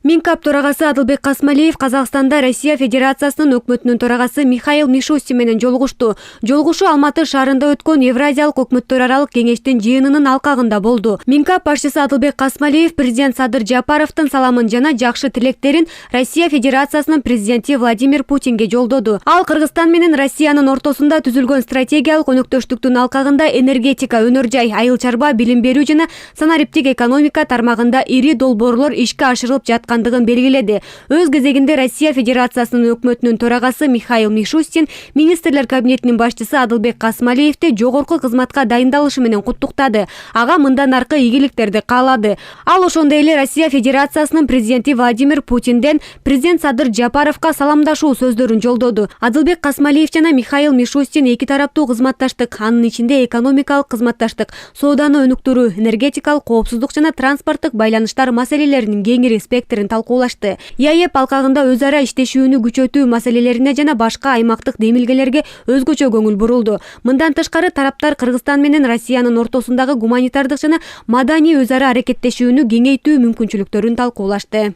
Минкап төрагасы Адылбек Касмалиев Казакстанда Россия Федерациясынын өкмөтүнүн төрагасы Михаил Мишустин менен жолугушту. Жолугушуу Алматы шаарында өткөн Евразиялык өкмөттөр аралык кеңештин жыйынынын алкагында болду. Минкап башчысы Адылбек Касмалиев президент Садыр Жапаровдун саламын жана жакшы тилектерин Россия Федерациясынын президенти Владимир Путинге жолдоду. Ал Кыргызстан менен Россиянын ортосунда түзүлгөн стратегиялык өнөктөштүктүн алкагында энергетика, өнөр жай, айыл чарба, билим берүү жана санариптик экономика тармагында ири долбоорлор ишке ашырылып жаткандыгын белгиледи. Өз кезегинде Россия Федерациясынын өкмөтүнүн төрагасы Михаил Мишустин министрлер кабинетинин башчысы Адылбек Касмалиевди жогорку кызматка дайындалышы менен куттуктады. Ага мындан аркы ийгиликтерди каалады. Ал ошондой эле Россия Федерациясынын президенти Владимир Путинден президент Садыр Жапаровго саламдашуу сөздөрүн жолдоду. Адылбек Касмалиев жана Михаил Мишустин эки тараптуу кызматташтык, анын ичинде экономикалык кызматташтык, сооданы өнүктүрүү, энергетикалык коопсуздук жана транспорттук байланыштар маселелеринин кеңири спектрин талкуулашты. ЕАЭП алкагында өз ара иштешүүнү күчөтүү маселелерине жана башка аймактык демилгелерге өзгөчө көңүл бурулду. Мындан тышкары тараптар Кыргызстан менен Россиянын ортосундагы гуманитардык жана маданий өз ара аракеттешүүнү кеңейтүү мүмкүнчүлүктөрүн талкуулашты.